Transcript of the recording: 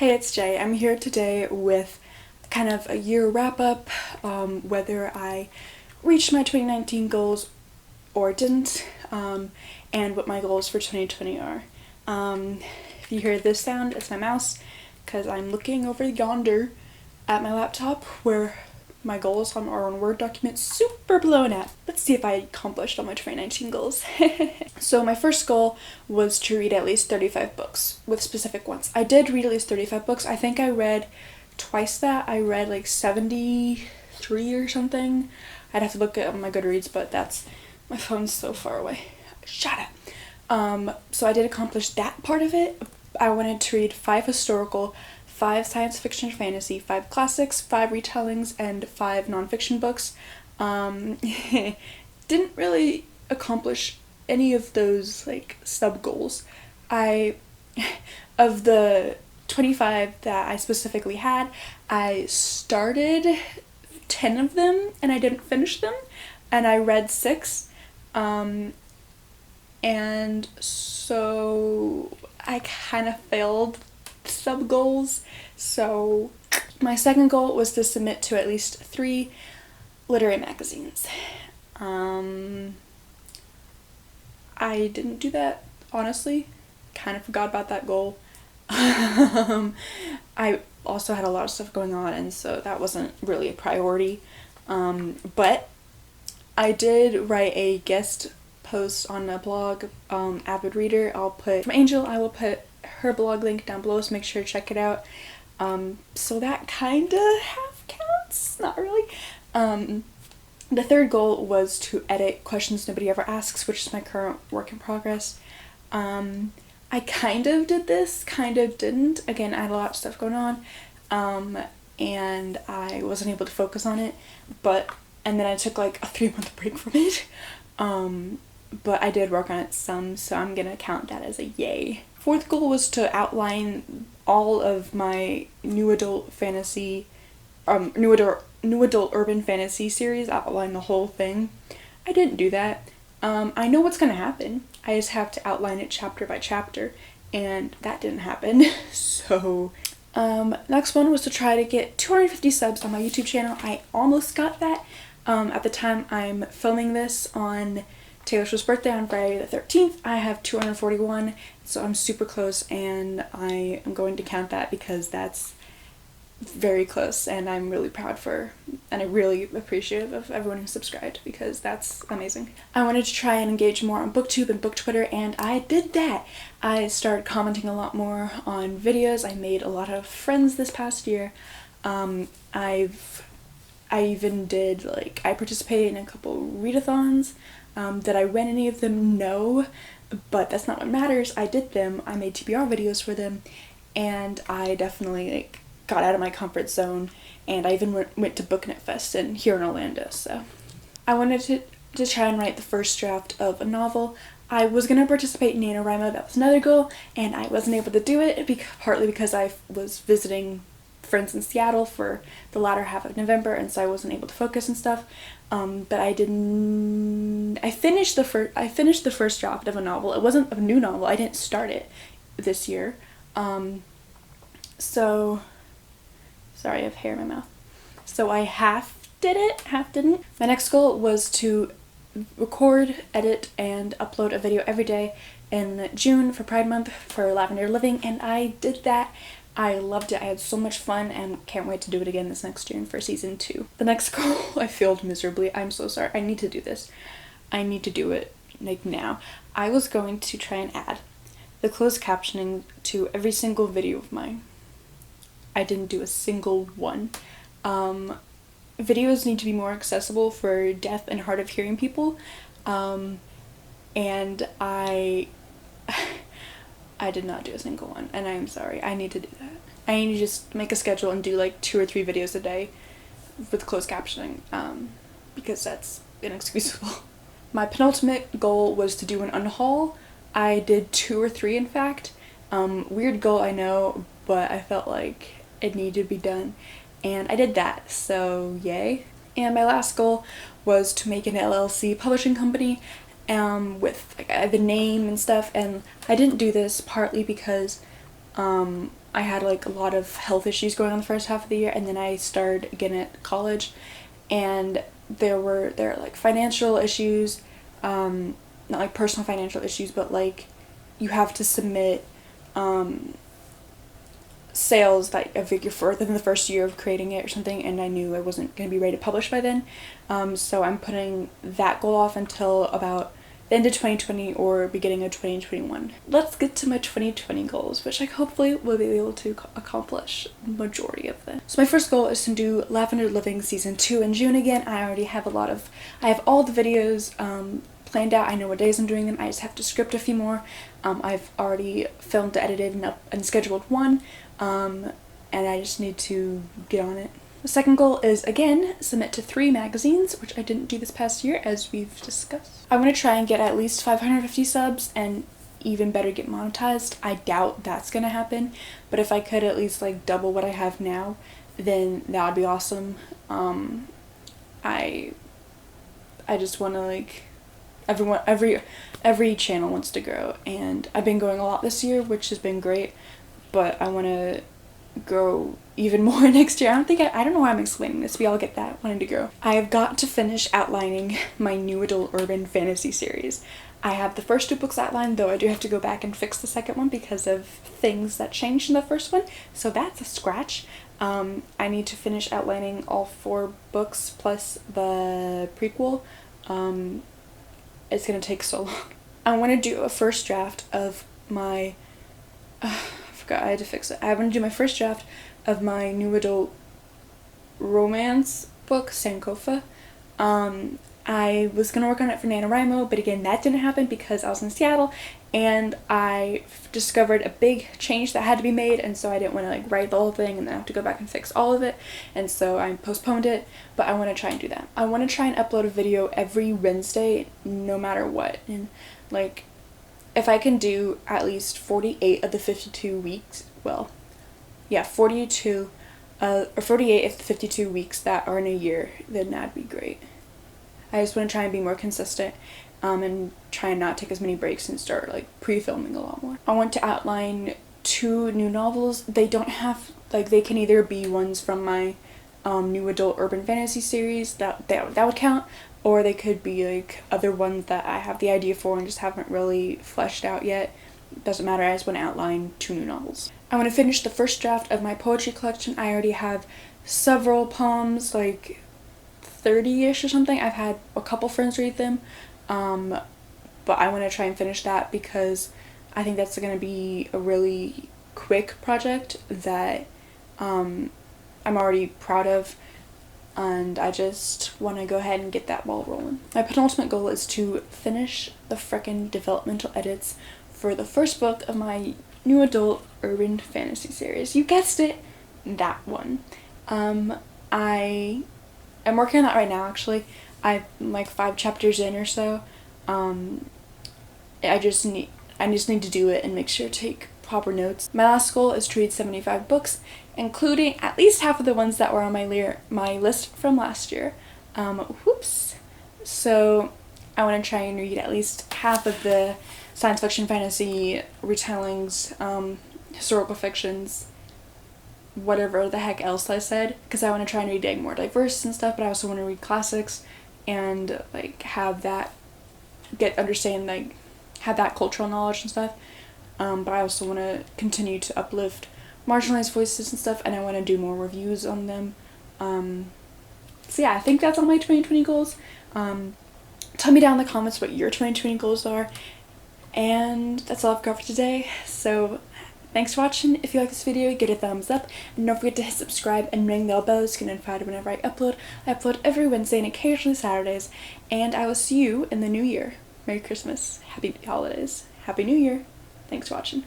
Hey, it's Jay. I'm here today with kind of a year wrap up, whether I reached my 2019 goals or didn't, and what my goals for 2020 are. If you hear this sound, it's my mouse, because I'm looking over yonder at my laptop where my goals are on Word document super blown up. Let's see if I accomplished all my 2019 goals. So my first goal was to read at least 35 books with specific ones. I did read at least 35 books. I think I read twice that. I read like 73 or something. I'd have to look at my Goodreads, but my phone's so far away. Shut up. So I did accomplish that part of it. I wanted to read 5 historical, 5 science fiction and fantasy, 5 classics, 5 retellings, and 5 nonfiction books. Didn't really accomplish any of those like sub goals. Of the 25 that I specifically had, I started 10 of them and I didn't finish them, and I read 6. And so I kind of failed sub goals. So my second goal was to submit to at least 3 literary magazines. I didn't do that, honestly. Kind of forgot about that goal. I also had a lot of stuff going on, and so that wasn't really a priority. But I did write a guest post on a blog, Avid Reader. From Angel, I will put her blog link down below, so make sure to check it out. So that kinda half counts, not really. The third goal was to edit Questions Nobody Ever Asks, which is my current work in progress. I kind of did this, kind of didn't. Again, I had a lot of stuff going on, and I wasn't able to focus on it, and then I took like a 3-month break from it. But I did work on it some, so I'm gonna count that as a yay. Fourth goal was to outline all of my new adult urban fantasy series, outline the whole thing. I didn't do that. I know what's gonna happen. I just have to outline it chapter by chapter, and that didn't happen. So, next one was to try to get 250 subs on my YouTube channel. I almost got that. At the time I'm filming this on Taylor Swift's birthday on Friday the 13th, I have 241, so I'm super close, and I am going to count that because that's very close, and I'm really proud and I'm really appreciative of everyone who subscribed, because that's amazing. I wanted to try and engage more on BookTube and Book Twitter, and I did that. I started commenting a lot more on videos. I made a lot of friends this past year. I even did, I participated in a couple readathons. Did I win any of them? No, but that's not what matters. I did them. I made TBR videos for them, and I definitely got out of my comfort zone, and I even went to Book Knit Fest here in Orlando. So I wanted to try and write the first draft of a novel. I was going to participate in NaNoWriMo. That was another goal, and I wasn't able to do it partly because I was visiting friends in Seattle for the latter half of November, and so I wasn't able to focus and stuff. But I finished the first draft of a novel. It wasn't a new novel. I didn't start it this year. So sorry, I have hair in my mouth. So I half did it, half didn't. My next goal was to record, edit, and upload a video every day in June for Pride Month for Lavender Living, and I did that. I loved it. I had so much fun and can't wait to do it again this next June for season 2. The next goal, I failed miserably. I'm so sorry. I need to do this. I need to do it now. I was going to try and add the closed captioning to every single video of mine. I didn't do a single one. Videos need to be more accessible for deaf and hard of hearing people, and I did not do a single one, and I am sorry. I need to do that. I need to just make a schedule and do 2 or 3 videos a day with closed captioning, because that's inexcusable. My penultimate goal was to do an unhaul. I did 2 or 3, in fact. Weird goal, I know, but I felt like it needed to be done, and I did that, so yay. And my last goal was to make an LLC publishing company, with the name and stuff, and I didn't do this partly because I had like a lot of health issues going on the first half of the year, and then I started again at college, and there are like financial issues, not like personal financial issues, but like you have to submit sales that I figure for within the first year of creating it or something, and I knew I wasn't going to be ready to publish by then, so I'm putting that goal off until about the end of 2020 or beginning of 2021. Let's get to my 2020 goals, which I hopefully will be able to accomplish the majority of them. So my first goal is to do Lavender Living season 2 in June again. I already have I have all the videos planned out. I know what days I'm doing them. I just have to script a few more. I've already filmed, edited, and scheduled one, and I just need to get on it. The second goal is, again, submit to 3 magazines, which I didn't do this past year, as we've discussed. I want to try and get at least 550 subs, and even better, get monetized. I doubt that's gonna happen, but if I could at least like double what I have now, then that would be awesome. I just want to like, every channel wants to grow, and I've been growing a lot this year, which has been great, but I want to grow even more next year. I don't know why I'm explaining this, we all get that, wanting to grow. I have got to finish outlining my new adult urban fantasy series. I have the first 2 books outlined, though I do have to go back and fix the second one because of things that changed in the first one, so that's a scratch. I need to finish outlining all 4 books plus the prequel. It's gonna take so long. I want to do a first draft of my I had to fix it. I want to do my first draft of my new adult romance book, Sankofa. I was going to work on it for NaNoWriMo, but again, that didn't happen because I was in Seattle, and I discovered a big change that had to be made, and so I didn't want to like write the whole thing and then have to go back and fix all of it, and so I postponed it, but I want to try and do that. I want to try and upload a video every Wednesday, no matter what, and like, if I can do at least 48 of the 52 weeks, well, yeah, 48 of the 52 weeks that are in a year, then that'd be great. I just want to try and be more consistent, and try and not take as many breaks and start like pre-filming a lot more. I want to outline 2 new novels. They don't have, like, they can either be ones from my new adult urban fantasy series, that would count, or they could be like other ones that I have the idea for and just haven't really fleshed out yet. Doesn't matter, I just want to outline 2 new novels. I want to finish the first draft of my poetry collection. I already have several poems, like 30-ish or something. I've had a couple friends read them, but I want to try and finish that because I think that's going to be a really quick project that I'm already proud of, and I just want to go ahead and get that ball rolling. My penultimate goal is to finish the frickin' developmental edits for the first book of my new adult urban fantasy series. You guessed it, that one. I am working on that right now, actually. I'm like 5 chapters in or so. I just need to do it and make sure to take proper notes. My last goal is to read 75 books, including at least half of the ones that were on my list from last year. Whoops. So I want to try and read at least half of the science fiction, fantasy, retellings, historical fictions, whatever the heck else I said, because I want to try and read like more diverse and stuff, but I also want to read classics and like have that have that cultural knowledge and stuff, but I also want to continue to uplift marginalized voices and stuff, and I want to do more reviews on them. So yeah, I think that's all my 2020 goals. Tell me down in the comments what your 2020 goals are, and that's all I've got for today. So thanks for watching. If you like this video, give it a thumbs up, and don't forget to hit subscribe and ring the bell so you get notified whenever I upload. I upload every Wednesday and occasionally Saturdays, and I will see you in the new year. Merry Christmas, Happy Holidays, Happy New Year. Thanks for watching.